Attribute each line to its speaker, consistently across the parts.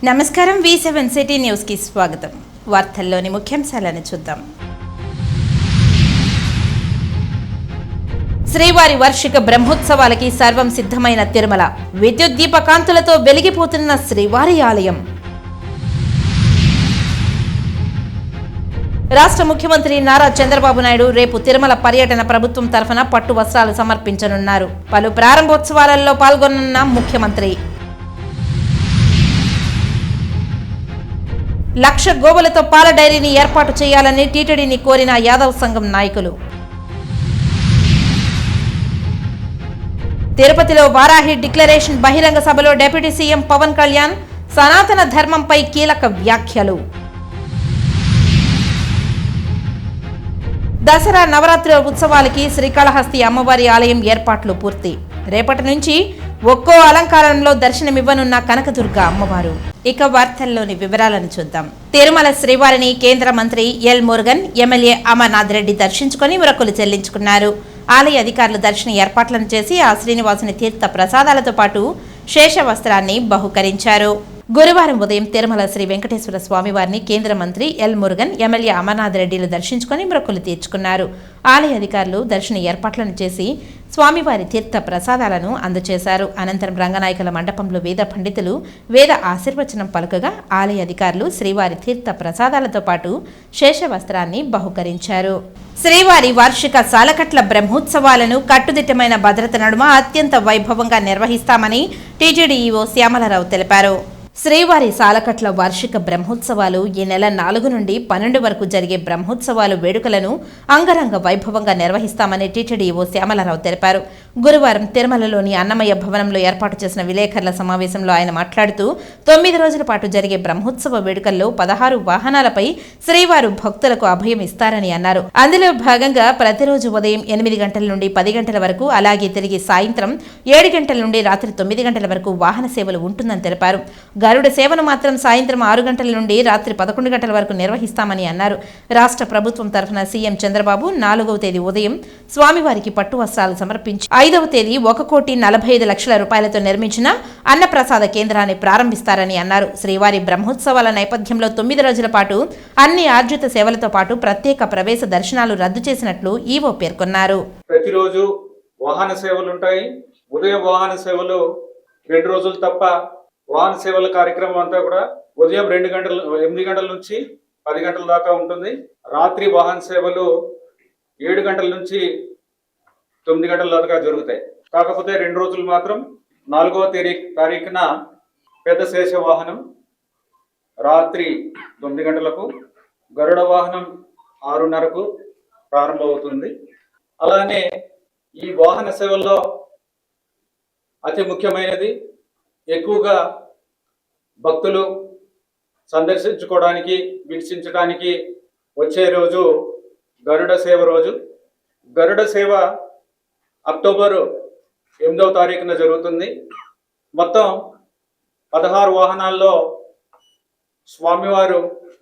Speaker 1: నమస్కారం V7 city news కి స్వాగతం. వార్తల్లోని ముఖ్యాంశాలను చూద్దాం. శ్రీవారి వార్షిక బ్రహ్మోత్సవాలకి సర్వం సిద్ధమైన తిరుమల. విద్యుత్ దీపకాంతులతో వెలిగిపోతున్న శ్రీవారి ఆలయం. రాష్ట్ర ముఖ్యమంత్రి నారా చంద్రబాబు నాయుడు రేపు తిరుమల పర్యటన ప్రభుత్వం తరఫున పట్టు వస్త్రాలు సమర్పించనున్నారు. పలు ప్రారంభోత్సవాలలో పాల్గొననున్న ముఖ్యమంత్రి. 1,00,000 గోవులతో పాల డైరీని ఏర్పాటు చేయాలని టీటీడీని కోరిన యాదవ్ సంఘం నాయకులు. తిరుపతిలో వారాహి డిక్లరేషన్ బహిరంగ సభలో డిప్యూటీ సీఎం పవన్ కళ్యాణ్ సనాతన ధర్మంపై కీలక వ్యాఖ్యలు. దసరా నవరాత్రి ఉత్సవాలకి శ్రీకాళహస్తి అమ్మవారి ఆలయం ఏర్పాట్లు పూర్తి. రేపటి నుంచి ఒక్కో అలంకారంలో దర్శనమివ్వనున్న కనకదుర్గ అమ్మవారు. ఇక వార్తల్లోని వివరాలను చూద్దాం. తిరుమల శ్రీవారిని కేంద్ర మంత్రి ఎల్ మురుగన్, ఎమ్మెల్యే అమర్నాథ్ రెడ్డి దర్శించుకుని మొక్కులు చెల్లించుకున్నారు. ఆలయ అధికారులు దర్శన ఏర్పాట్లను చేసి ఆ శ్రీనివాసుని తీర్థ ప్రసాదాలతో పాటు శేష వస్త్రాన్ని బహుకరించారు. గురువారం ఉదయం తిరుమల శ్రీ వెంకటేశ్వర స్వామివారిని కేంద్ర మంత్రి ఎల్ మురుగన్, ఎమ్మెల్యే అమర్నాథ్ రెడ్డిలు దర్శించుకుని మొక్కులు తీర్చుకున్నారు. ఆలయ అధికారులు దర్శన ఏర్పాట్లను చేసి స్వామివారి తీర్థ ప్రసాదాలను అందజేశారు. అనంతరం రంగనాయకుల మండపంలో వేద పండితులు వేద ఆశీర్వచనం పలుకగా ఆలయ అధికారులు శ్రీవారి తీర్థ ప్రసాదాలతో పాటు శేష వస్త్రాన్ని బహుకరించారు. శ్రీవారి వార్షిక సాలకట్ల బ్రహ్మోత్సవాలను కట్టుదిట్టమైన భద్రత నడుమ అత్యంత వైభవంగా నిర్వహిస్తామని టీటీడీ ఈవో శ్యామలరావు తెలిపారు. శ్రీవారి సాలకట్ల వార్షిక బ్రహ్మోత్సవాలు ఈ నెల 4 నుండి 12 వరకు జరిగే బ్రహ్మోత్సవాలు వేడుకలను అంగరంగ వైభవంగా నిర్వహిస్తామని టీటీడీ ఈవో శ్యామలరావు తెలిపారు. గురువారం తిరుమలలోని అన్నమయ్య భవనంలో ఏర్పాటు చేసిన విలేకరుల సమావేశంలో ఆయన మాట్లాడుతూ 9 రోజుల పాటు జరిగే బ్రహ్మోత్సవ వేడుకల్లో 16 వాహనాలపై శ్రీవారు భక్తులకు అభయం ఇస్తారని అన్నారు. అందులో భాగంగా ప్రతిరోజు ఉదయం 8 గంటల నుండి 10 గంటల వరకు, అలాగే తిరిగి సాయంత్రం 7 గంటల నుండి రాత్రి 9 గంటల వరకు వాహన సేవలు ఉంటుందని తెలిపారు. గరుడ సేవను మాత్రం సాయంత్రం 6 గంటల నుండి రాత్రి 11 గంటల వరకు నిర్వహిస్తామని అన్నారు. రాష్ట్ర ప్రభుత్వం తరఫున సీఎం చంద్రబాబు 4వ తేదీ ఉదయం స్వామివారికి పట్టు వస్త్రాలు సమర్పించి 5వ తేదీ 1,45,00,000 రూపాయలతో నిర్మించిన అన్నప్రసాద కేంద్రాన్ని ప్రారంభిస్తారని అన్నారు. శ్రీవారి బ్రహ్మోత్సవాల నేపథ్యంలో 9 రోజుల పాటు అన్ని ఆర్జిత సేవలతో పాటు ప్రత్యేక ప్రవేశ దర్శనాలు రద్దు చేసినట్లు ఈవో పేర్కొన్నారు.
Speaker 2: ప్రతిరోజు వాహన సేవలు ఉంటాయి. ఉదయం వాహన సేవలు 2 రోజులు తప్ప వాహన సేవల కార్యక్రమం అంతా కూడా ఉదయం 8 గంటల నుంచి 10 గంటల దాకా ఉంటుంది. రాత్రి వాహన సేవలు 7 గంటల నుంచి 9 గంటల దాకా జరుగుతాయి. కాకపోతే 2 రోజులు మాత్రం 4వ తారీఖున పెద్ద శేష వాహనం రాత్రి 9 గంటలకు, గరుడ వాహనం 6:30కు ప్రారంభమవుతుంది. అలానే ఈ వాహన సేవల్లో అతి ముఖ్యమైనది, ఎక్కువగా భక్తులు సందర్శించుకోవడానికి వీక్షించడానికి వచ్చే రోజు గరుడ సేవ రోజు. గరుడ సేవ అక్టోబర్ 8వ తారీఖున జరుగుతుంది. మొత్తం 16 వాహనాల్లో స్వామివారు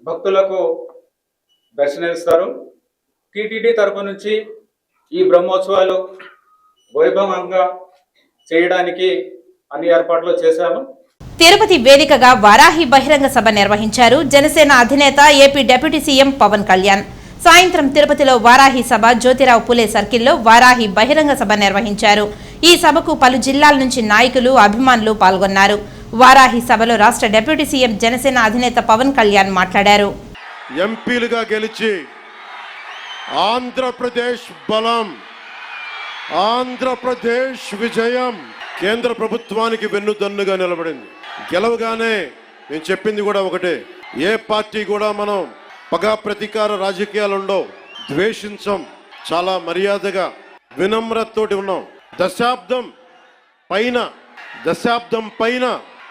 Speaker 2: భక్తులకు దర్శనమిస్తారు. టీటీడీ తరపు నుంచి ఈ బ్రహ్మోత్సవాలు వైభవంగా చేయడానికి అన్ని ఏర్పాట్లు చేశాము.
Speaker 1: తిరుపతి వేదికగా వారాహి బహిరంగ సభ నిర్వహించారు జనసేన అధినేత AP deputy CM Pawan Kalyan. సాయంత్రం తిరుపతిలో వారాహి సభ, జ్యోతిరావు పులే సర్కిల్లో వారాహి బహిరంగ సభ నిర్వహించారు. ఈ సభకు పలు జిల్లాల నుంచి నాయకులు, అభిమానులు పాల్గొన్నారు. వారాహి సభలో రాష్ట్ర డిప్యూటీ సీఎం జనసేన అధినేత పవన్ కళ్యాణ్ మాట్లాడారు.
Speaker 3: ఎంపీలుగా గెలిచి ఆంధ్రప్రదేశ్ బలం, ఆంధ్రప్రదేశ్ విజయం కేంద్ర ప్రభుత్వానికి వెన్నుదన్నుగా నిలబడింది. గెలవగానే నేను చెప్పింది కూడా ఒకటే, ఏ పార్టీ కూడా మనం పగ ప్రతీకార రాజకీయాలు ఉండవు, ద్వేషించం, చాలా మర్యాదగా వినమ్రతతోటి ఉన్నాం. దశాబ్దం పైన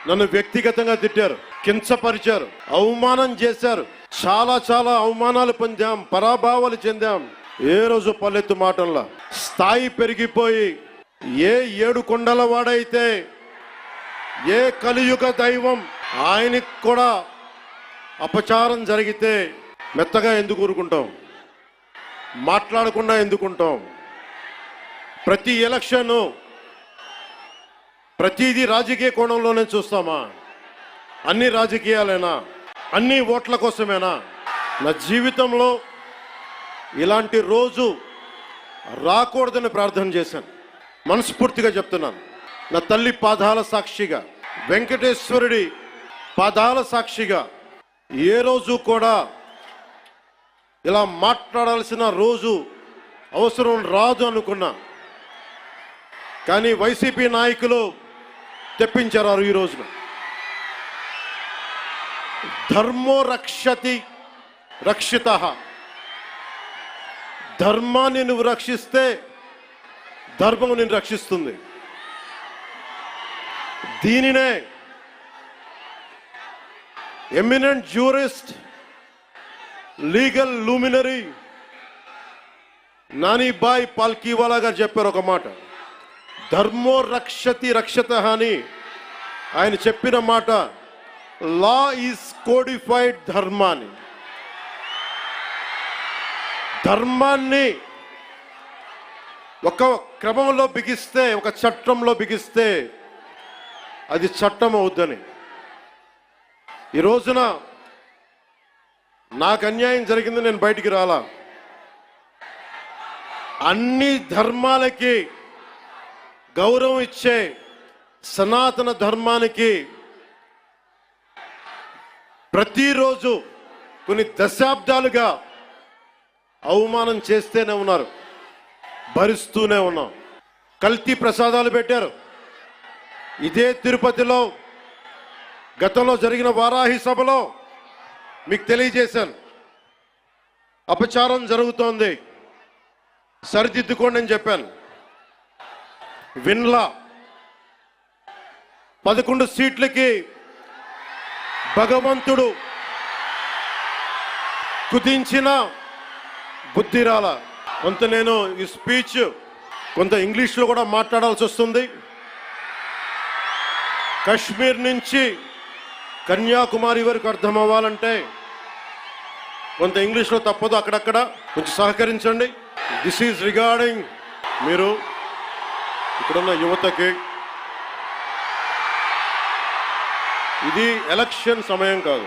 Speaker 3: నన్ను వ్యక్తిగతంగా తిట్టారు, కించపరిచారు, అవమానం చేశారు. చాలా అవమానాలు పొందాం, పరాభావాలు చెందాం. ఏ రోజు పల్లెత్తు మాటల్లా స్థాయి పెరిగిపోయి, ఏ 7 కొండల వాడైతే, ఏ కలియుగ దైవం ఆయనకి కూడా అపచారం జరిగితే మెత్తగా ఎందుకు ఊరుకుంటాం, మాట్లాడకుండా ఎందుకుంటాం? ప్రతి ఎలక్షన్ ప్రతిదీ రాజకీయ కోణంలోనే చూస్తామా? అన్ని రాజకీయాలేనా? అన్ని ఓట్ల కోసమేనా? నా జీవితంలో ఇలాంటి రోజు రాకూడదని ప్రార్థన చేశాను. మనస్ఫూర్తిగా చెప్తున్నాను. నా తల్లి పాదాల సాక్షిగా, వెంకటేశ్వరుడి పాదాల సాక్షిగా ఏ రోజు కూడా ఇలా మాట్లాడాల్సిన రోజు అవసరం రాదు అనుకున్నా. కానీ వైసీపీ నాయకులు తెప్పించారు ఈ రోజున. ధర్మో రక్షతి రక్షితః. ధర్మాన్ని నువ్వు రక్షిస్తే ధర్మం నిన్ను రక్షిస్తుంది. దీనినే eminent jurist, legal luminary Nanabhoy Palkhivala గారు చెప్పారు ఒక మాట. ధర్మో రక్షతి రక్షితః అని ఆయన చెప్పిన మాట. లా ఈజ్ కోడిఫైడ్ ధర్మాన్ని. ధర్మాన్ని ఒక క్రమంలో బిగిస్తే, ఒక చట్టంలో బిగిస్తే అది చట్టం అవుద్దని. ఈ రోజున నాకు అన్యాయం జరిగింది, నేను బయటికి రాలా. అన్ని ధర్మాలకి గౌరవం ఇచ్చే సనాతన ధర్మానికి ప్రతిరోజు కొన్ని దశాబ్దాలుగా అవమానం చేస్తూనే ఉన్నారు, భరిస్తూనే ఉన్నాం. కల్తీ ప్రసాదాలు పెట్టారు. ఇదే తిరుపతిలో గతంలో జరిగిన వారాహి సభలో మీకు తెలియజేశాను. అపచారం జరుగుతోంది, సరిదిద్దుకోండి అని చెప్పాను. విన్లా 11 సీట్లకి భగవంతుడు కుదించిన బుద్ధిరాల. కొంత నేను ఈ స్పీచ్ కొంత ఇంగ్లీష్లో కూడా మాట్లాడాల్సి వస్తుంది. కశ్మీర్ నుంచి కన్యాకుమారి వరకు అర్థం అవ్వాలంటే కొంత ఇంగ్లీష్లో తప్పదు, అక్కడక్కడ కొంచెం సహకరించండి. దిస్ ఈజ్ రిగార్డింగ్, మీరు ఇక్కడున్న యువతకి, ఇది ఎలక్షన్ సమయం కాదు.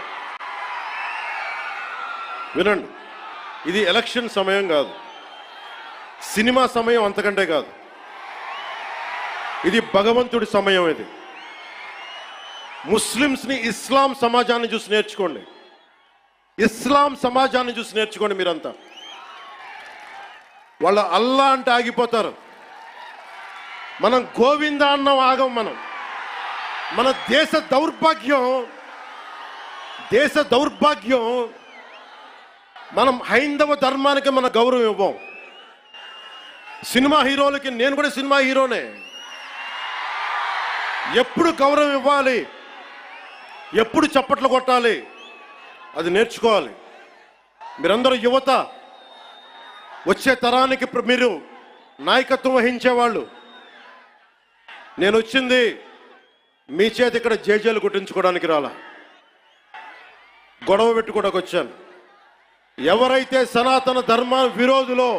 Speaker 3: వినండి, ఇది ఎలక్షన్ సమయం కాదు, సినిమా సమయం అంతకంటే కాదు. ఇది భగవంతుడి సమయం. ఇది ముస్లిమ్స్ని, ఇస్లాం సమాజాన్ని చూసి నేర్చుకోండి. ఇస్లాం సమాజాన్ని చూసి నేర్చుకోండి. మీరంతా వాళ్ళ అల్లా అంటే ఆగిపోతారు. మనం గోవింద అన్నం ఆగం. మన దేశ దౌర్భాగ్యం మనం హైందవ ధర్మానికి మన గౌరవం ఇవ్వం. సినిమా హీరోలకి, నేను కూడా సినిమా హీరోనే, ఎప్పుడు గౌరవం ఇవ్వాలి, ఎప్పుడు చప్పట్లు కొట్టాలి, అది నేర్చుకోవాలి. మీరందరూ యువత, వచ్చే తరానికి మీరు నాయకత్వం వహించేవాళ్ళు. నేను వచ్చింది మీ చేతి ఇక్కడ జేజేలు కొట్టించుకోవడానికి రాలా, గొడవ పెట్టుకోవడానికి వచ్చాను. ఎవరైతే సనాతన ధర్మ విరోధులో,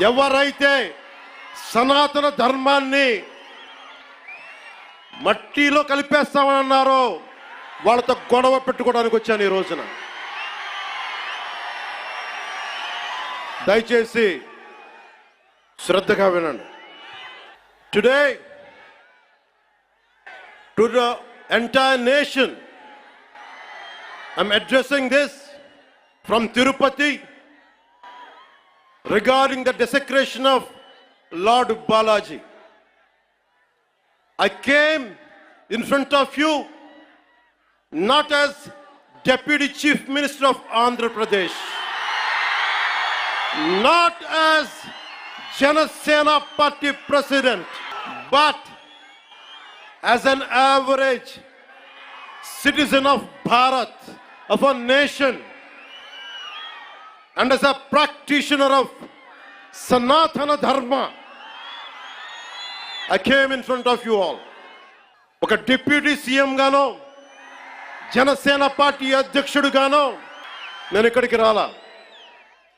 Speaker 3: ఎవరైతే సనాతన ధర్మాన్ని మట్టిలో కలిపేస్తామని అన్నారో వాళ్ళతో గొడవ పెట్టుకోవడానికి వచ్చాను ఈ రోజున. దయచేసి శ్రద్ధగా వినండి. Today to the entire nation I'm addressing this from Tirupati regarding the desecration of Lord Balaji. I came in front of you not as Deputy Chief Minister of Andhra Pradesh, not as Janasena Party President, but as an average citizen of Bharat, of a nation, and as a practitioner of Sanatana Dharma. I came in front of you all. ఒక deputy CM గానో, Janasena party అధ్యక్షుడు గానో నేను ఇక్కడికి రాలా.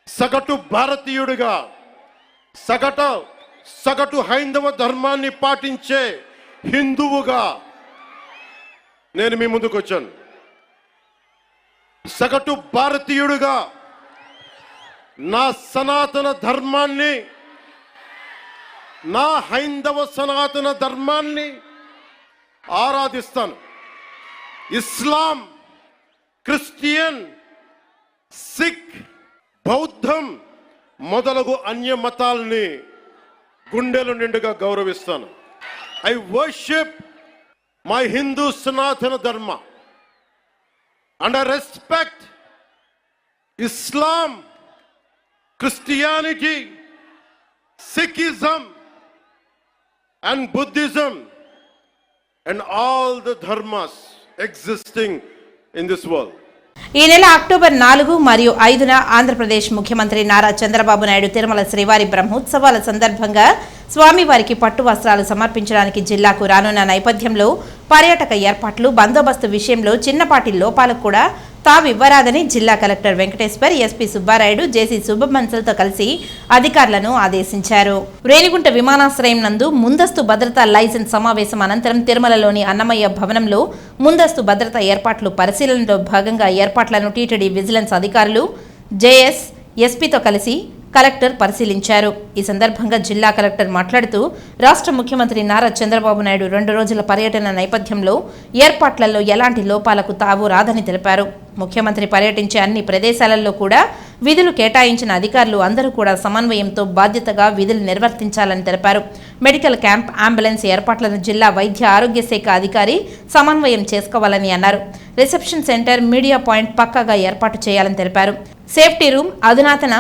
Speaker 3: సగటు భారతీయుడిగా, సగటు హైందవ ధర్మాన్ని పాటించే హిందువుగా నేను మీ ముందుకు వచ్చాను. సగటు భారతీయుడిగా నా సనాతన ధర్మాన్ని, నా హైందవ సనాతన ధర్మాన్ని ఆరాధిస్తాను. ఇస్లాం, క్రిస్టియన్, సిక్, బౌద్ధం మొదలగు అన్య మతాల్ని గుండెలు నిండుగా గౌరవిస్తాను. ఐ వర్షిప్ మై హిందూ సనాతన ధర్మ and I respect Islam, Christianity, Sikhism and Buddhism and all the dharmas existing in this world.
Speaker 1: ఈ నెల అక్టోబర్ 4 మరియు 5న ఆంధ్రప్రదేశ్ ముఖ్యమంత్రి నారా చంద్రబాబు నాయుడు తిరుమల శ్రీవారి బ్రహ్మోత్సవాల సందర్భంగా స్వామివారికి పట్టు వస్త్రాలు సమర్పించడానికి జిల్లాకు రానున్న నేపథ్యంలో పర్యాటక ఏర్పాట్లు, బందోబస్తు విషయంలో చిన్నపాటి లోపాలకు కూడా తావివ్వరాదని జిల్లా కలెక్టర్ వెంకటేశ్వర్, ఎస్పీ సుబ్బారాయుడు, జేసీ సుబ్బమన్సల్తో కలిసి అధికారులను ఆదేశించారు. రేణిగుంట విమానాశ్రయం నందు ముందస్తు భద్రతా లైసెన్స్ సమావేశం అనంతరం తిరుమలలోని అన్నమయ్య భవనంలో ముందస్తు భద్రతా ఏర్పాట్లు పరిశీలనలో భాగంగా ఏర్పాట్లను టీటీడీ విజిలెన్స్ అధికారులు, జేఎస్, ఎస్పీతో కలిసి కలెక్టర్ పరిశీలించారు. ఈ సందర్భంగా జిల్లా కలెక్టర్ మాట్లాడుతూ రాష్ట్ర ముఖ్యమంత్రి నారా చంద్రబాబు నాయుడు 2 రోజుల పర్యటన నేపథ్యంలో ఏర్పాట్లలో ఎలాంటి లోపాలకు తావు రాదని తెలిపారు. ముఖ్యమంత్రి పర్యటించే అన్ని ప్రదేశాలలో కూడా విధులు కేటాయించిన అధికారులు అందరూ కూడా సమన్వయంతో బాధ్యతగా విధులు నిర్వర్తించాలని తెలిపారు. మెడికల్ క్యాంప్, అంబులెన్స్ ఏర్పాట్లను జిల్లా వైద్య ఆరోగ్య శాఖ అధికారి సమన్వయం చేసుకోవాలని అన్నారు. రిసెప్షన్ సెంటర్, మీడియా పాయింట్ పక్కాగా ఏర్పాటు చేయాలని తెలిపారు. సేఫ్టీ రూమ్, అధునాతన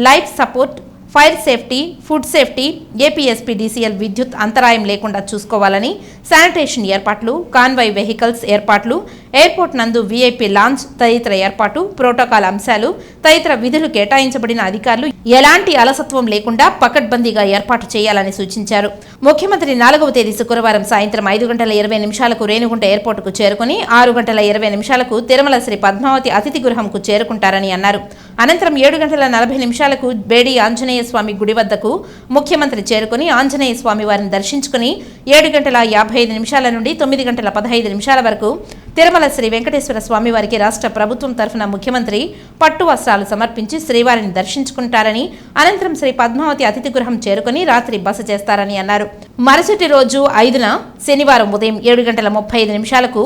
Speaker 1: life support, fire safety, food safety, APSPDCL విద్యుత్ అంతరాయం లేకుండా చూసుకోవాలని, శానిటేషన్ ఏర్పాట్లు, కాన్వాయ్ వెహికల్స్ ఏర్పాట్లు, ఎయిర్పోర్ట్ నందు వీఐపీ లాంచ్ తదితర ఏర్పాటు, ప్రోటోకాల్ అంశాలు తదితర విధులు కేటాయించబడిన అధికారులు ఎలాంటి అలసత్వం లేకుండా పకడ్బందీగా ఏర్పాటు చేయాలని సూచించారు. ముఖ్యమంత్రి 4వ తేదీ శుక్రవారం సాయంత్రం 5:20 రేణిగుంట ఎయిర్పోర్టుకు చేరుకుని 6:20 తిరుమల శ్రీ పద్మావతి అతిథి గృహంకు చేరుకుంటారని అన్నారు. అనంతరం 7:40 బేడి ఆంజనేయ స్వామి గుడి వద్దకు ముఖ్యమంత్రి చేరుకుని ఆంజనేయ స్వామి వారిని దర్శించుకుని 7:55 నుండి 9:15 వరకు తిరుమల శ్రీ వెంకటేశ్వర స్వామి వారికి రాష్ట్ర ప్రభుత్వం తరఫున ముఖ్యమంత్రి పట్టు వస్త్రాలు సమర్పించి శ్రీవారిని దర్శించుకుంటారని, అనంతరం శ్రీ పద్మావతి అతిథి గృహం చేరుకుని రాత్రి బస చేస్తారని అన్నారు. మరుసటి రోజు 5న శనివారం ఉదయం 7:35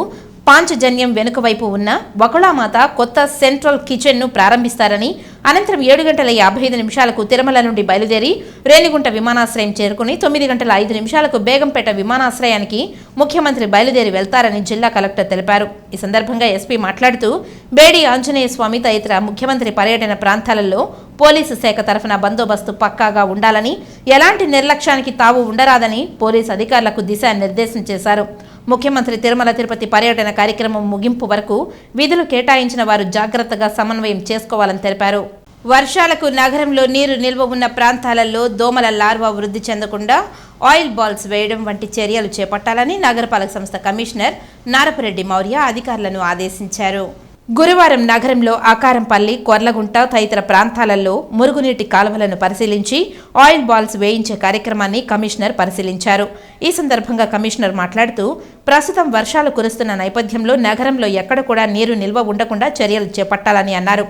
Speaker 1: పాంచజన్యం వెనుక వైపు ఉన్న వకుళామాత కొత్త సెంట్రల్ కిచెన్ ను ప్రారంభిస్తారని, అనంతరం 7:55 తిరుమల నుండి బయలుదేరి రేణిగుంట విమానాశ్రయం చేరుకుని 9:05 బేగంపేట విమానాశ్రయానికి ముఖ్యమంత్రి బయలుదేరి వెళ్తారని జిల్లా కలెక్టర్ తెలిపారు. ఈ సందర్భంగా ఎస్పీ మాట్లాడుతూ బేడి ఆంజనేయ స్వామి తదితర ముఖ్యమంత్రి పర్యటన ప్రాంతాలలో పోలీసు శాఖ తరఫున బందోబస్తు పక్కాగా ఉండాలని, ఎలాంటి నిర్లక్ష్యానికి తావు ఉండరాదని పోలీసు అధికారులకు దిశానిర్దేశం చేశారు. ముఖ్యమంత్రి తిరుమల తిరుపతి పర్యటన కార్యక్రమం ముగింపు వరకు విధులు కేటాయించిన వారు జాగ్రత్తగా సమన్వయం చేసుకోవాలని తెలిపారు. వర్షాలకు నగరంలో నీరు నిల్వ ఉన్న ప్రాంతాలలో దోమల లార్వా వృద్ధి చెందకుండా ఆయిల్ బాల్స్ వేయడం వంటి చర్యలు చేపట్టాలని నగరపాలక సంస్థ కమిషనర్ నారపరెడ్డి మౌర్య అధికారులను ఆదేశించారు. గురువారం నగరంలో ఆకారంపల్లి, కొర్లగుంట తదితర ప్రాంతాలలో మురుగునీటి కాలువలను పరిశీలించి ఆయిల్ బాల్స్ వేయించే కార్యక్రమాన్ని కమిషనర్ పరిశీలించారు. ఈ సందర్భంగా కమిషనర్ మాట్లాడుతూ ప్రస్తుతం వర్షాలు కురుస్తున్న నేపథ్యంలో నగరంలో ఎక్కడ కూడా నీరు నిల్వ ఉండకుండా చర్యలు చేపట్టాలని అన్నారు.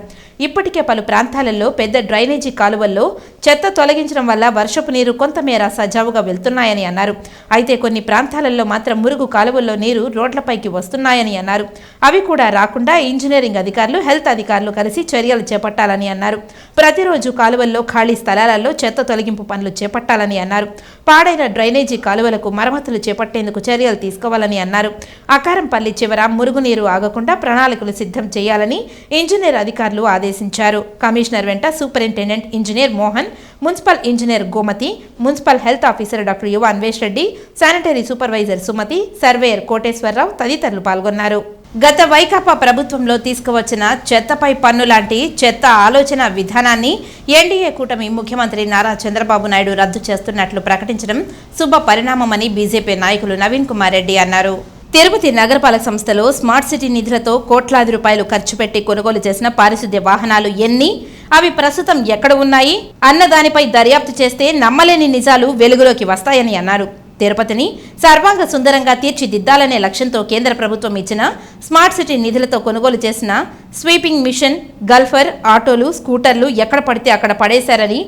Speaker 1: ఇప్పటికే పలు ప్రాంతాలలో పెద్ద డ్రైనేజీ కాలువల్లో చెత్త తొలగించడం వల్ల వర్షపు నీరు కొంతమేర సజావుగా వెళ్తున్నాయని అన్నారు. అయితే కొన్ని ప్రాంతాలలో మాత్రం మురుగు కాలువల్లో నీరు రోడ్లపైకి వస్తున్నాయని అన్నారు. అవి కూడా రాకుండా ఇంజనీరింగ్ అధికారులు, హెల్త్ అధికారులు కలిసి చర్యలు చేపట్టాలని అన్నారు. ప్రతిరోజు కాలువల్లో ఖాళీ స్థలాలలో చెత్త తొలగింపు పనులు చేపట్టాలని అన్నారు. పాడైన డ్రైనేజీ కాలువలకు మరమ్మతులు చేపట్టేందుకు చర్యలు తీసుకోవాలని అన్నారు. అకారంపల్లి చివర మురుగునీరు ఆగకుండా ప్రణాళికలు సిద్ధం చేయాలని ఇంజనీర్ అధికారులు ఆదేశించారు. కమిషనర్ వెంట superintendent engineer Mohan, municipal engineer Gomathi, municipal health officer doctor Yuva Anvesh Reddy, sanitary supervisor Sumathi, surveyor Koteswararao తదితరులు పాల్గొన్నారు. గత వైకాపా ప్రభుత్వంలో తీసుకువచ్చిన చెత్తపై పన్ను లాంటి చెత్త ఆలోచన విధానాన్ని ఎన్డీఏ కూటమి ముఖ్యమంత్రి నారా చంద్రబాబు నాయుడు రద్దు చేస్తున్నట్లు ప్రకటించడం శుభ పరిణామమని బీజేపీ నాయకులు నవీన్ కుమార్ రెడ్డి అన్నారు. తిరుపతి నగరపాలక సంస్థలో స్మార్ట్ సిటీ నిధులతో కోట్లాది రూపాయలు ఖర్చు పెట్టి కొనుగోలు చేసిన పారిశుద్ధ్య వాహనాలు ఎన్ని, అవి ప్రస్తుతం ఎక్కడ ఉన్నాయి అన్న దానిపై దర్యాప్తు చేస్తే నమ్మలేని నిజాలు వెలుగులోకి వస్తాయని అన్నారు. తిరుపతిని సర్వాంగ సుందరంగా తీర్చిదిద్దాలనే లక్ష్యంతో కేంద్ర ప్రభుత్వం ఇచ్చిన స్మార్ట్ సిటీ నిధులతో కొనుగోలు చేసిన స్వీపింగ్ మిషన్, గల్ఫర్, ఆటోలు, స్కూటర్లు ఎక్కడ పడితే అక్కడ పడేశారని,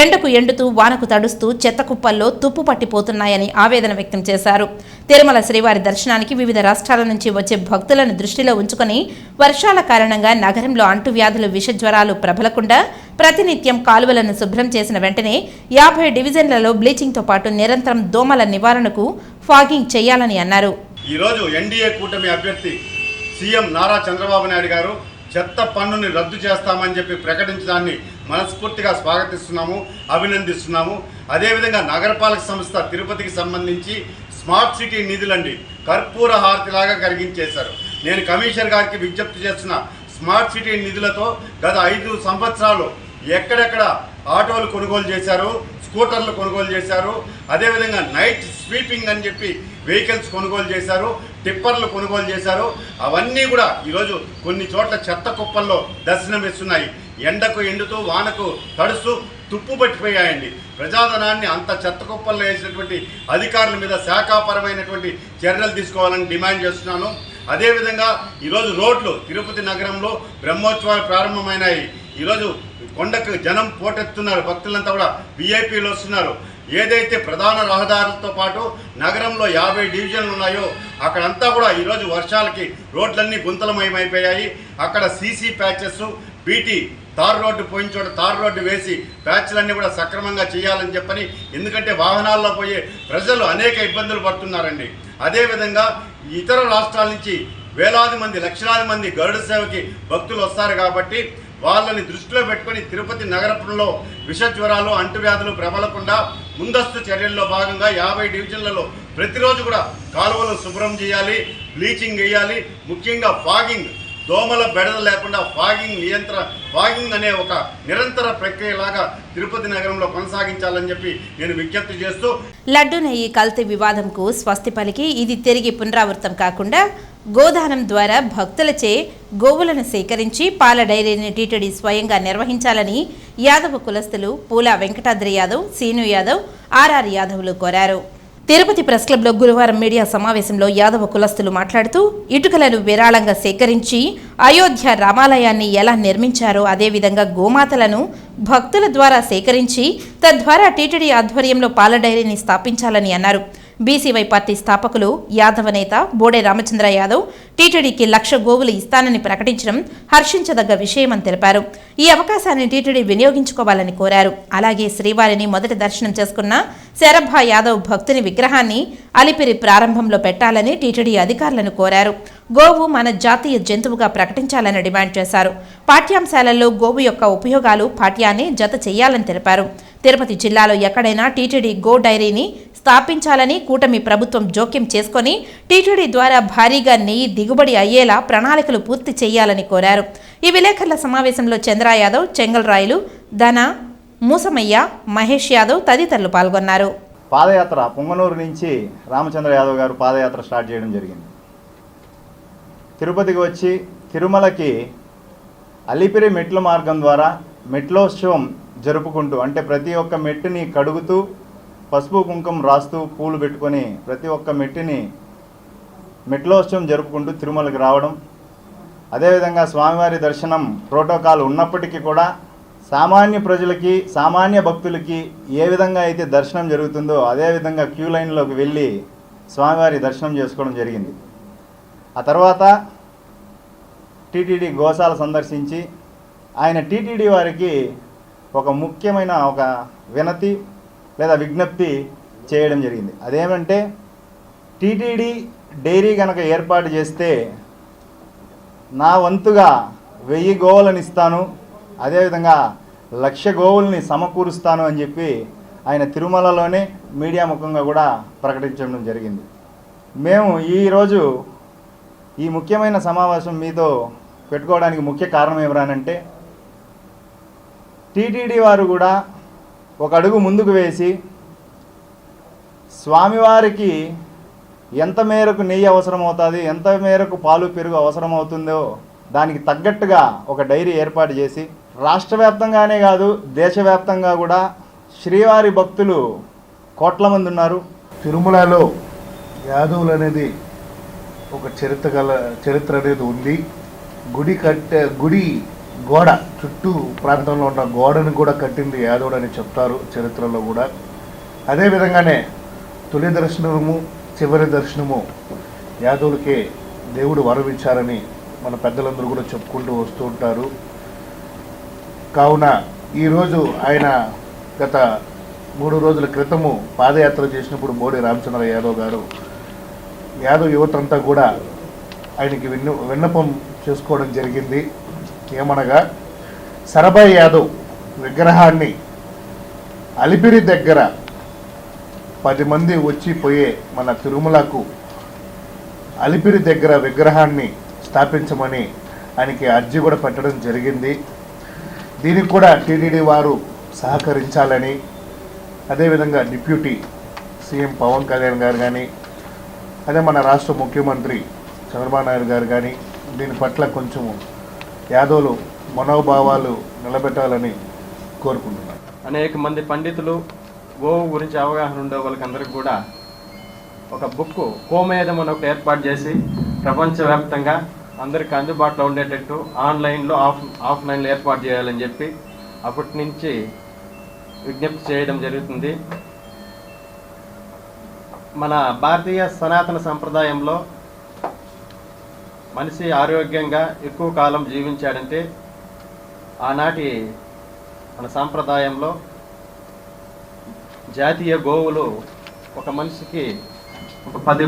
Speaker 1: ఎండకు ఎండుతూ వానకు తడుస్తూ చెత్త కుప్పల్లో తుప్పు పట్టిపోతున్నాయని ఆవేదన వ్యక్తం చేశారు. తిరుమల శ్రీవారి దర్శనానికి వివిధ రాష్ట్రాల నుంచి వచ్చే భక్తులను దృష్టిలో ఉంచుకొని వర్షాల కారణంగా నగరంలో అంటువ్యాధులు, విషజ్వరాలు ప్రబలకుండా ప్రతినిత్యం కాలువలను శుభ్రం చేసిన వెంటనే 50 డివిజన్లలో బ్లీచింగ్తో పాటు నిరంతరం దోమల నివారణకు ఫాగింగ్ చేయాలని అన్నారు.
Speaker 4: ఈరోజు ఎన్డీఏ కూటమి అభ్యర్థి సీఎం నారా చంద్రబాబు నాయుడు గారు చెత్త పన్నుని రద్దు చేస్తామని చెప్పి ప్రకటించడాన్ని మనస్ఫూర్తిగా స్వాగతిస్తున్నాము, అభినందిస్తున్నాము. అదేవిధంగా నగరపాలక సంస్థ తిరుపతికి సంబంధించి స్మార్ట్ సిటీ నిధులండి కర్పూర హారతిలాగా కరిగించేశారు. నేను కమిషనర్ గారికి విజ్ఞప్తి చేస్తున్న, స్మార్ట్ సిటీ నిధులతో గత 5 సంవత్సరాలు ఎక్కడెక్కడ ఆటోలు కొనుగోలు చేశారు, స్కూటర్లు కొనుగోలు చేశారు, అదేవిధంగా నైట్ స్వీపింగ్ అని చెప్పి వెహికల్స్ కొనుగోలు చేశారు, టిప్పర్లు కొనుగోలు చేశారు. అవన్నీ కూడా ఈరోజు కొన్ని చోట్ల చెత్త కుప్పల్లో దర్శనమిస్తున్నాయి. ఎండకు ఎండుతూ వానకు తడుస్తూ తుప్పు పట్టిపోయాయండి. ప్రజాధనాన్ని అంత చెత్త కుప్పల్లో వేసినటువంటి అధికారుల మీద శాఖాపరమైనటువంటి చర్యలు తీసుకోవాలని డిమాండ్ చేస్తున్నాను. అదేవిధంగా ఈరోజు రోడ్లు తిరుపతి నగరంలో బ్రహ్మోత్సవాలు ప్రారంభమైనాయి. ఈరోజు కొండకు జనం పోటెత్తున్నారు, భక్తులంతా కూడా విఐపీలు వస్తున్నారు. ఏదైతే ప్రధాన రహదారులతో పాటు నగరంలో 50 డివిజన్లు ఉన్నాయో అక్కడంతా కూడా ఈరోజు వర్షాలకి రోడ్లన్నీ గుంతలమయమైపోయాయి. అక్కడ CC patches, BT tar road పోయిన చోట తార్ రోడ్డు వేసి ప్యాచ్లన్నీ కూడా సక్రమంగా చేయాలని చెప్పని, ఎందుకంటే వాహనాల్లో పోయే ప్రజలు అనేక ఇబ్బందులు పడుతున్నారండి. అదేవిధంగా ఇతర రాష్ట్రాల నుంచి వేలాది మంది, లక్షలాది మంది గరుడ సేవకి భక్తులు వస్తారు కాబట్టి వాళ్ళని దృష్టిలో పెట్టుకొని తిరుపతి నగరంలో విషజ్వరాలు, అంటువ్యాధులు ప్రబలకుండా ముందస్తు చర్యల్లో భాగంగా 50 డివిజన్లలో ప్రతిరోజు కూడా కాలువలు శుభ్రం చేయాలి, బ్లీచింగ్ వేయాలి. ముఖ్యంగా ఫాగింగ్, దోమల బెడద లేకుండా ఫాగింగ్ అనే ఒక నిరంతర ప్రక్రియలాగా తిరుపతి నగరంలో కొనసాగించాలని చెప్పి నేను విజ్ఞప్తి చేస్తూ,
Speaker 1: లడ్డు నెయ్యి కల్తీ వివాదంకు స్వస్తి పలికి ఇది తిరిగి పునరావృతం కాకుండా గోదానం ద్వారా భక్తులచే గోవులను సేకరించి పాల డైరీని టీటీడీ స్వయంగా నిర్వహించాలని యాదవ కులస్తులు పూల వెంకటాద్రి యాదవ్, సీను యాదవ్, ఆర్ఆర్ యాదవ్లు కోరారు. తిరుపతి ప్రెస్ క్లబ్లో గురువారం మీడియా సమావేశంలో యాదవ కులస్తులు మాట్లాడుతూ ఇటుకలను విరాళంగా సేకరించి అయోధ్య రామాలయాన్ని ఎలా నిర్మించారో అదేవిధంగా గోమాతలను భక్తుల ద్వారా సేకరించి తద్వారా టీటీడీ ఆధ్వర్యంలో పాల డైరీని స్థాపించాలని అన్నారు. బీసీవై పార్టీ స్థాపకులు యాదవ నేత బోడే రామచంద్ర యాదవ్ టీటీడీకి 1,00,000 గోవులు ఇస్తానని ప్రకటించడం హర్షించదగ్గ విషయమని తెలిపారు. ఈ అవకాశాన్ని టీటీడీ వినియోగించుకోవాలని కోరారు. అలాగే శ్రీవారిని మొదటి దర్శనం చేసుకున్న శరభా యాదవ్ భక్తుని విగ్రహాన్ని అలిపిరి ప్రారంభంలో పెట్టాలని టీటీడీ అధికారులను కోరారు. గోవు మన జాతీయ జంతువుగా ప్రకటించాలని డిమాండ్ చేశారు. పాఠ్యాంశాలలో గోవు యొక్క ఉపయోగాలు పాఠ్యాన్ని జత చేయాలని తెలిపారు. తిరుపతి జిల్లాలో ఎక్కడైనా టీటీడీ గో డైరీని స్థాపించాలని కూటమి ప్రభుత్వం జోక్యం చేసుకొని టీటీడీ ద్వారా భారీగా నెయ్యి దిగుబడి అయ్యేలా ప్రణాళికలు పూర్తి చేయాలని కోరారు. ఈ విలేకరుల సమావేశంలో చంద్ర యాదవ్, చెంగల్ రాయలు, ధన, మూసమయ్య, మహేష్ యాదవ్ తదితరులు పాల్గొన్నారు.
Speaker 5: పాదయాత్ర పొంగనూరు నుంచి రామచంద్ర యాదవ్ గారు పాదయాత్ర స్టార్ట్ చేయడం జరిగింది. తిరుపతికి వచ్చి తిరుమలకి అలిపిరి మెట్ల మార్గం ద్వారా మెట్లోత్సవం జరుపుకుంటూ, అంటే ప్రతి ఒక్క మెట్టుని కడుగుతూ పసుపు కుంకుమ రాస్తూ పూలు పెట్టుకొని ప్రతి ఒక్క మెట్లోత్సవం జరుపుకుంటూ తిరుమలకి రావడం. అదేవిధంగా స్వామివారి దర్శనం ప్రోటోకాల్ ఉన్నప్పటికీ కూడా సామాన్య ప్రజలకి, సామాన్య భక్తులకి ఏ విధంగా అయితే దర్శనం జరుగుతుందో అదేవిధంగా క్యూ లైన్లోకి వెళ్ళి స్వామివారి దర్శనం చేసుకోవడం జరిగింది. ఆ తర్వాత టీటీడీ గోశాల సందర్శించి ఆయన టీటీడీ వారికి ఒక ముఖ్యమైన ఒక వినతి లేదా విజ్ఞప్తి చేయడం జరిగింది. అదేమంటే టీటీడీ డైరీ కనుక ఏర్పాటు చేస్తే నా వంతుగా 1000 గోవులను ఇస్తాను, అదేవిధంగా 1,00,000 గోవుల్ని సమకూరుస్తాను అని చెప్పి ఆయన తిరుమలలోనే మీడియా ముఖంగా కూడా ప్రకటించడం జరిగింది. మేము ఈరోజు ఈ ముఖ్యమైన సమావేశం మీతో పెట్టుకోవడానికి ముఖ్య కారణం ఏమరానంటే టీటీడీ వారు కూడా ఒక అడుగు ముందుకు వేసి స్వామివారికి ఎంత మేరకు నెయ్యి అవసరమవుతుంది, ఎంత మేరకు పాలు పెరుగు అవసరమవుతుందో దానికి తగ్గట్టుగా ఒక డైరీ ఏర్పాటు చేసి రాష్ట్ర వ్యాప్తంగానే కాదు దేశవ్యాప్తంగా కూడా శ్రీవారి భక్తులు కోట్ల మంది ఉన్నారు.
Speaker 6: తిరుమలలో యాదవులు అనేది ఒక చరిత్ర అనేది ఉంది. గుడి గోడ చుట్టూ ప్రాంతంలో ఉన్న గోడను కూడా కట్టింది యాదవుడు అని చెప్తారు చరిత్రలో కూడా. అదేవిధంగానే తొలి దర్శనము చివరి దర్శనము యాదవులకే దేవుడు వరమిచ్చారని మన పెద్దలందరూ కూడా చెప్పుకుంటూ వస్తూ ఉంటారు. కావున ఈరోజు ఆయన గత 3 రోజుల క్రితము పాదయాత్ర చేసినప్పుడు బోడి రామచంద్ర యాదవ్ గారు యాదవ్ యువతంతా కూడా ఆయనకి విన్నపం చేసుకోవడం జరిగింది. ఏమనగా సరబాయి యాదవ్ విగ్రహాన్ని అలిపిరి దగ్గర 10 మంది వచ్చి పోయే మన తిరుమలకు అలిపిరి దగ్గర విగ్రహాన్ని స్థాపించమని ఆయనకి అర్జీ కూడా పెట్టడం జరిగింది. దీనికి కూడా టీటీడీ వారు సహకరించాలని, అదేవిధంగా డిప్యూటీ సీఎం పవన్ కళ్యాణ్ గారు కానీ, అదే మన రాష్ట్ర ముఖ్యమంత్రి చంద్రబాబు నాయుడు గారు కానీ దీని పట్ల కొంచెము యాదవులు మనోభావాలు నిలబెట్టాలని కోరుకుంటున్నారు.
Speaker 7: అనేక మంది పండితులు గోవు గురించి అవగాహన ఉండే వాళ్ళకందరికీ కూడా ఒక బుక్ కోమేదం అని ఒకటి ఏర్పాటు చేసి ప్రపంచవ్యాప్తంగా అందరికీ అందుబాటులో ఉండేటట్టు ఆన్లైన్లో ఆఫ్లైన్లో ఏర్పాటు చేయాలని చెప్పి అప్పటి నుంచి విజ్ఞప్తి చేయడం జరుగుతుంది. మన భారతీయ సనాతన సంప్రదాయంలో మనిషి ఆరోగ్యంగా ఎక్కువ కాలం జీవించాడంటే ఆనాటి మన సాంప్రదాయంలో జాతీయ గోవులు ఒక మనిషికి ఒక 10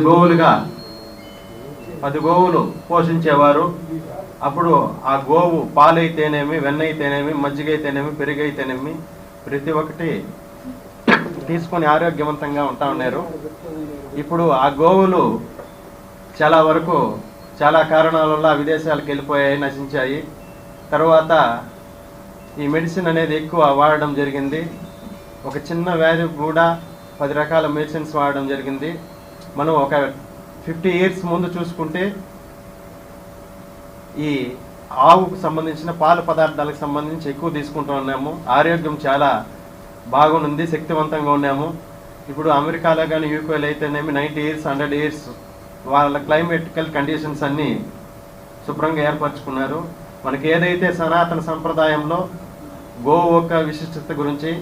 Speaker 7: గోవులు పోషించేవారు. అప్పుడు ఆ గోవు పాలైతేనేమి, వెన్నైతేనేమి, మజ్జిగైతేనేమి, పెరుగైతేనేమి ప్రతి ఒక్కటి తీసుకొని ఆరోగ్యవంతంగా ఉంటా ఉన్నారు. ఇప్పుడు ఆ గోవులు చాలా వరకు చాలా కారణాల వల్ల విదేశాలకు వెళ్ళిపోయాయి, నశించాయి. తర్వాత ఈ మెడిసిన్ అనేది ఎక్కువ వాడడం జరిగింది. ఒక చిన్న వ్యాధి కూడా 10 రకాల మెడిసిన్స్ వాడడం జరిగింది. మనం ఒక 50 years ముందు చూసుకుంటే ఈ ఆవుకు సంబంధించిన పాల పదార్థాలకు సంబంధించి ఎక్కువ తీసుకుంటూ ఉన్నాము. ఆరోగ్యం చాలా బాగుంది, శక్తివంతంగా ఉన్నాము. ఇప్పుడు అమెరికాలో కానీ యూకేలో అయితేనేమి 90 years 100 years వాళ్ళ క్లైమేటికల్ కండిషన్స్ అన్నీ శుభ్రంగా ఏర్పరచుకున్నారు. మనకి ఏదైతే సనాతన సంప్రదాయంలో గోవు యొక్క విశిష్టత గురించి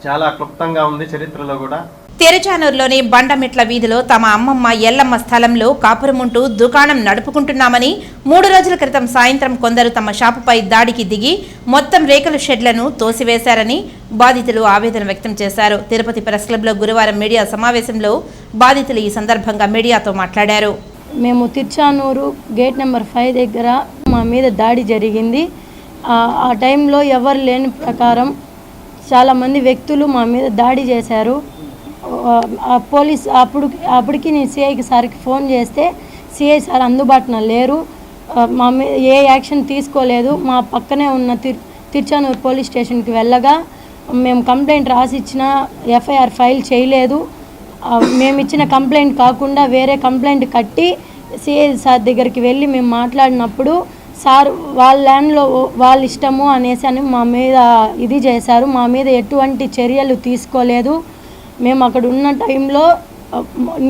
Speaker 7: చాలా క్లుప్తంగా ఉంది చరిత్రలో కూడా.
Speaker 1: తిరుచానూరులోని బండమిట్ల వీధిలో తమ అమ్మమ్మ ఎల్లమ్మ స్థలంలో కాపురముంటూ దుకాణం నడుపుకుంటున్నామని 3 రోజుల క్రితం సాయంత్రం కొందరు తమ షాపుపై దాడికి దిగి మొత్తం రేకుల షెడ్లను తోసివేశారని బాధితులు ఆవేదన వ్యక్తం చేశారు. తిరుపతి ప్రెస్ క్లబ్లో గురువారం మీడియా సమావేశంలో బాధితులు ఈ సందర్భంగా మీడియాతో మాట్లాడారు.
Speaker 8: మేము తిరుచానూరు గేట్ నెంబర్ 5 దగ్గర మా మీద దాడి జరిగింది. ఆ టైంలో ఎవరు లేని ప్రకారం చాలామంది వ్యక్తులు మా మీద దాడి చేశారు. పోలీస్ అప్పటికి నేను సిఐకి సార్కి ఫోన్ చేస్తే సిఐ సార్ అందుబాటులో లేరు, మా మీద ఏ యాక్షన్ తీసుకోలేదు. మా పక్కనే ఉన్న తిరుచానూరు పోలీస్ స్టేషన్కి వెళ్ళగా మేము కంప్లైంట్ రాసిచ్చిన ఎఫ్ఐఆర్ ఫైల్ చేయలేదు. మేము ఇచ్చిన కంప్లైంట్ కాకుండా వేరే కంప్లైంట్ కట్టి సిఐ సార్ దగ్గరికి వెళ్ళి మేము మాట్లాడినప్పుడు సార్ వాళ్ళ ల్యాండ్లో వాళ్ళ ఇష్టము అనేసి అని మా మీద ఇది చేశారు. మా మీద ఎటువంటి చర్యలు తీసుకోలేదు. మేము అక్కడ ఉన్న టైంలో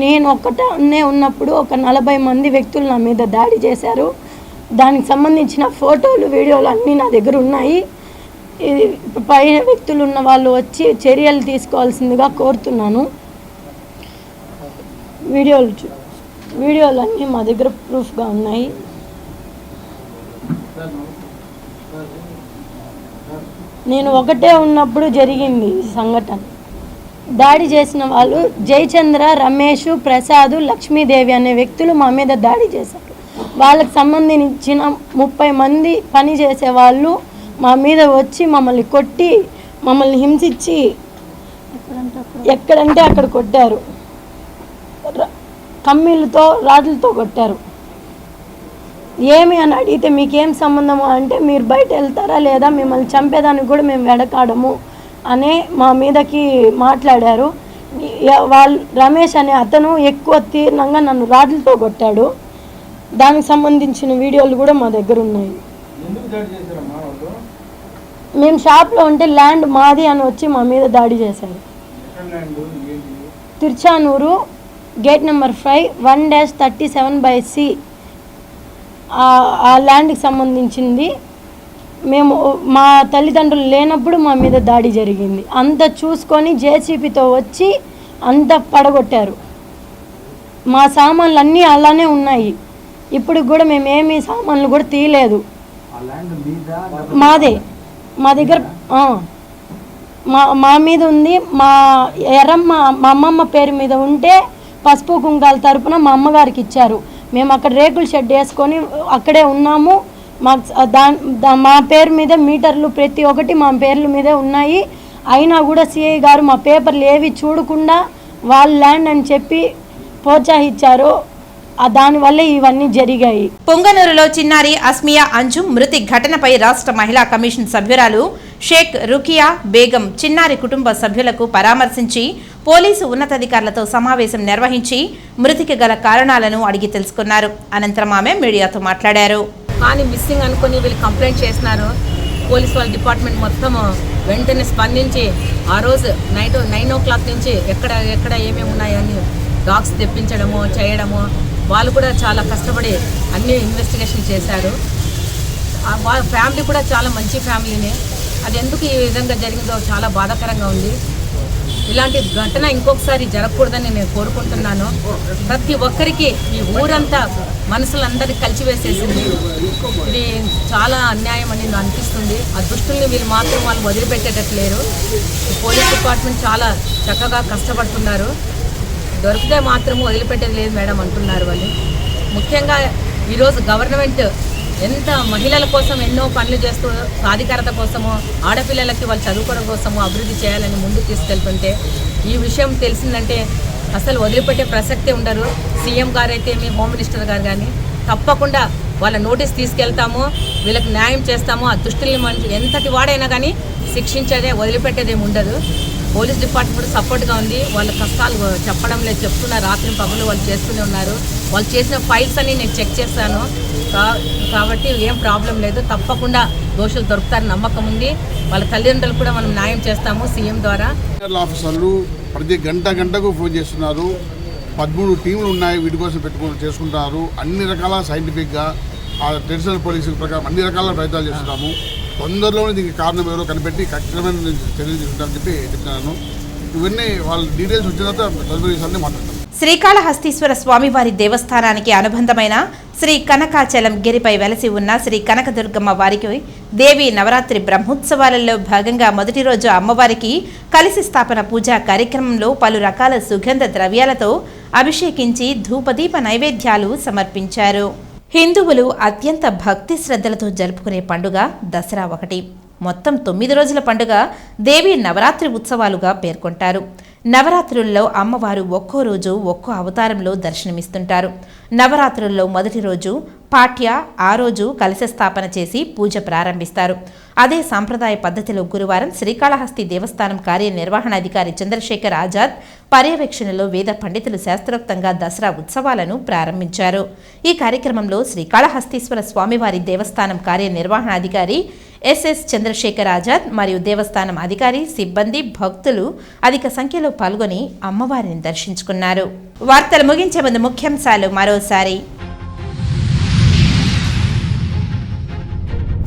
Speaker 8: నేను ఒక్కటే ఉన్నప్పుడు ఒక 40 మంది వ్యక్తులు నా మీద దాడి చేశారు. దానికి సంబంధించిన ఫోటోలు వీడియోలు అన్నీ నా దగ్గర ఉన్నాయి. పైన వ్యక్తులు ఉన్న వాళ్ళు వచ్చి చర్యలు తీసుకోవాల్సిందిగా కోరుతున్నాను. వీడియోలు అన్నీ మా దగ్గర ప్రూఫ్గా ఉన్నాయి. నేను ఒకటే ఉన్నప్పుడు జరిగింది ఈ సంఘటన. దాడి చేసిన వాళ్ళు జయచంద్ర, రమేష్, ప్రసాద్, లక్ష్మీదేవి అనే వ్యక్తులు మా మీద దాడి చేశారు. వాళ్ళకి సంబంధించిన 30 మంది పని చేసే వాళ్ళు మా మీద వచ్చి మమ్మల్ని కొట్టి మమ్మల్ని హింసించి ఎక్కడంటే అక్కడ కొట్టారు. కమ్మీలతో రాడ్లతో కొట్టారు. ఏమి అని అడిగితే మీకేం సంబంధము అంటే మీరు బయట వెళ్తారా లేదా మిమ్మల్ని చంపేదానికి కూడా మేము వెడకాడము అనే మా మీదకి మాట్లాడారు. వాళ్ళు రమేష్ అనే అతను ఎక్కువ తీవ్రంగా నన్ను రాడ్లతో కొట్టాడు. దానికి సంబంధించిన వీడియోలు కూడా మా దగ్గర ఉన్నాయి. మేము షాప్లో ఉంటే ల్యాండ్ మాది అని వచ్చి మా మీద దాడి చేశారు. తిరుచానూరు గేట్ నెంబర్ 5 1-37/C ఆ ల్యాండ్కి సంబంధించింది. మేము మా తల్లిదండ్రులు లేనప్పుడు మా మీద దాడి జరిగింది. అంత చూసుకొని జేసీబీతో వచ్చి అంత పడగొట్టారు. మా సామాన్లు అన్నీ అలానే ఉన్నాయి. ఇప్పుడు కూడా మేము ఏమీ సామాన్లు కూడా తీయలేదు. మాదే, మా దగ్గర మా మీద ఉంది. మా ఎర్రమ్మ మా అమ్మమ్మ పేరు మీద ఉంటే పసుపు కుంకాల తరపున మా అమ్మగారికి ఇచ్చారు. మేము అక్కడ రేకుల షెడ్ వేసుకొని అక్కడే ఉన్నాము. మా పేరు మీద మీటర్లు ప్రతి ఒక్కటి మా పేర్ల మీదే ఉన్నాయి. అయినా కూడా సిఐ గారు మా పేపర్లు ఏవి చూడకుండా వాళ్ళ ల్యాండ్ అని చెప్పి ప్రోత్సహించారు. దానివల్లే ఇవన్నీ జరిగాయి.
Speaker 1: పొంగనూరులో చిన్నారి అస్మియా అంజు మృతి ఘటనపై రాష్ట్ర మహిళా కమిషన్ సభ్యురాలు షేక్ రుకియా బేగం చిన్నారి కుటుంబ సభ్యులకు పరామర్శించి పోలీసు ఉన్నతాధికారులతో సమావేశం నిర్వహించి మృతికి గల కారణాలను అడిగి తెలుసుకున్నారు. అనంతరం ఆమె మీడియాతో మాట్లాడారు.
Speaker 9: కానీ మిస్సింగ్ అనుకుని వీళ్ళు కంప్లైంట్ చేసినారు. పోలీస్ వాళ్ళ డిపార్ట్మెంట్ మొత్తం వెంటనే స్పందించి ఆ రోజు నైట్ 9 o'clock నుంచి ఎక్కడ ఏమేమి ఉన్నాయని డాగ్స్ తెప్పించడము చేయడము, వాళ్ళు కూడా చాలా కష్టపడి అన్ని ఇన్వెస్టిగేషన్ చేశారు. వాళ్ళ ఫ్యామిలీ కూడా చాలా మంచి ఫ్యామిలీనే. అది ఎందుకు ఈ విధంగా జరిగిందో చాలా బాధాకరంగా ఉంది. ఇలాంటి ఘటన ఇంకొకసారి జరగకూడదని నేను కోరుకుంటున్నాను. ప్రతి ఒక్కరికి ఈ ఊరంతా మనసులందరినీ కలిసివేసేసింది. ఇది చాలా అన్యాయం అని అనిపిస్తుంది. ఆ దుష్టుల్ని వీళ్ళు మాత్రం వాళ్ళు వదిలిపెట్టేటట్లేరు. పోలీస్ డిపార్ట్మెంట్ చాలా చక్కగా కష్టపడుతున్నారు. దొరికితే మాత్రం వదిలిపెట్టేది లేదు మేడం అంటున్నారు వాళ్ళు. ముఖ్యంగా ఈరోజు గవర్నమెంట్ ఎంత మహిళల కోసం ఎన్నో పనులు చేస్తూ సాధికారత కోసము, ఆడపిల్లలకి వాళ్ళు చదువుకోవడం కోసము అభివృద్ధి చేయాలని ముందుకు తీసుకెళ్తుంటే ఈ విషయం తెలిసిందంటే అసలు వదిలిపెట్టే ప్రసక్తే ఉండరు. సీఎం గారు అయితే మీ హోమ్ మినిస్టర్ గారు కానీ తప్పకుండా వాళ్ళ నోటీస్ తీసుకెళ్తాము, వీళ్ళకి న్యాయం చేస్తాము. ఆ దుష్టుల్ని మనిషి ఎంతటి వాడైనా కానీ శిక్షించేదే, వదిలిపెట్టేదేమి ఉండదు. పోలీస్ డిపార్ట్మెంట్ సపోర్ట్గా ఉంది. వాళ్ళ కష్టాలు చెప్పడం లేదు, చెప్తున్నారు. రాత్రి పగలు వాళ్ళు చేస్తూనే ఉన్నారు. వాళ్ళు చేసిన ఫైల్స్ అని నేను చెక్ చేశాను. కాబట్టి ఏం ప్రాబ్లం లేదు. తప్పకుండా దోషులు దొరుకుతారని నమ్మకం ఉంది. వాళ్ళ తల్లిదండ్రులు కూడా మనం న్యాయం చేస్తాము సీఎం ద్వారా.
Speaker 10: ఆఫీసర్లు ప్రతి గంటకు ఫోన్ చేస్తున్నారు. 13 టీంలు ఉన్నాయి, వీటి కోసం చేసుకుంటున్నారు. అన్ని రకాల సైంటిఫిక్గా ఆ ట్రెడిషనల్ పోలీసింగ్ ప్రకారం అన్ని రకాల ప్రయత్నాలు చేస్తున్నాము. తొందరలోనే దీనికి కారణం ఎవరో కనిపెట్టి ఖచ్చితమైన చర్యలు తీసుకుంటామని చెప్తున్నాను. ఇవన్నీ వాళ్ళ డీటెయిల్స్ వచ్చిన తర్వాత తదుపరి మాట్లాడతాం.
Speaker 1: శ్రీకాళహస్తీశ్వర స్వామివారి దేవస్థానానికి అనుబంధమైన శ్రీ కనకాచలం గిరిపై వెలసి ఉన్న శ్రీ కనకదుర్గమ్మ వారికి దేవి నవరాత్రి బ్రహ్మోత్సవాలలో భాగంగా మొదటి రోజు అమ్మవారికి కలిసి స్థాపన పూజా కార్యక్రమంలో పలు రకాల సుగంధ ద్రవ్యాలతో అభిషేకించి ధూపదీప నైవేద్యాలు సమర్పించారు. హిందువులు అత్యంత భక్తి శ్రద్ధలతో జరుపుకునే పండుగ దసరా ఒకటి. మొత్తం 9 రోజుల పండుగ దేవి నవరాత్రి ఉత్సవాలుగా పేర్కొంటారు. నవరాత్రుల్లో అమ్మవారు ఒక్కో రోజు ఒక్కో అవతారంలో దర్శనమిస్తుంటారు. నవరాత్రుల్లో మొదటి రోజు పాఠ్య, ఆ రోజు కలశ స్థాపన చేసి పూజ ప్రారంభిస్తారు. అదే సాంప్రదాయ పద్ధతిలో గురువారం శ్రీకాళహస్తి దేవస్థానం కార్యనిర్వహణాధికారి చంద్రశేఖర్ ఆజాద్ పర్యవేక్షణలో వేద పండితులు శాస్త్రోక్తంగా దసరా ఉత్సవాలను ప్రారంభించారు. ఈ కార్యక్రమంలో శ్రీకాళహస్తీశ్వర స్వామివారి దేవస్థానం కార్యనిర్వహణాధికారి ఎస్ఎస్ చంద్రశేఖర్ ఆజాద్ మరియు దేవస్థానం అధికారి, సిబ్బంది, భక్తులు అధిక సంఖ్యలో పాల్గొని అమ్మవారిని దర్శించుకున్నారు. వార్తలు ముగించే ముందు ముఖ్యాంశాలు మరోసారి.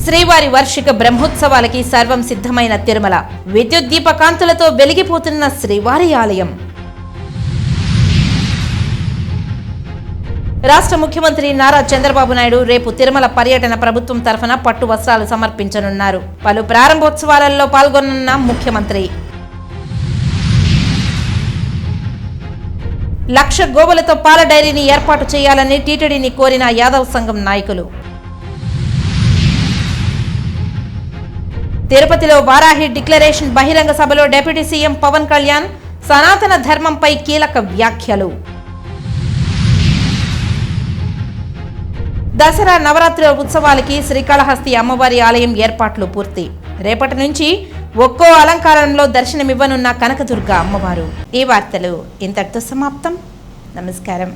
Speaker 1: శ్రీవారి వార్షిక బ్రహ్మోత్సవాలకి సర్వం సిద్ధమైన తిరుమల, విద్యుత్ దీపకాంతులతో వెలిగిపోతున్న శ్రీవారి ఆలయం. రాష్ట్ర ముఖ్యమంత్రి నారా చంద్రబాబు నాయుడు రేపు తిరుమల పర్యటన ప్రభుత్వం తరఫున పట్టు వస్త్రాలు సమర్పించనున్నారు. పలు ప్రారంభోత్సవాలలో పాల్గొనున్న ముఖ్యమంత్రి. 1,00,000 గోవులతో పాల డైరీని ఏర్పాటు చేయాలని టీటీడీని కోరిన యాదవ్ సంఘం నాయకులు. తిరుపతిలో వారాహి డిక్లరేషన్ బహిరంగ సభలో డిప్యూటీ సీఎం పవన్ కళ్యాణ్ సనాతన ధర్మంపై కీలక వ్యాఖ్యలు. దసరా నవరాత్రుల ఉత్సవాలకి శ్రీకాళహస్తి అమ్మవారి ఆలయం ఏర్పాట్లు పూర్తి. రేపటి నుంచి ఒక్కో అలంకారంలో దర్శనమివ్వనున్న కనకదుర్గ అమ్మవారు. ఈ వార్తలు ఇంతటితో సమాప్తం. నమస్కారం.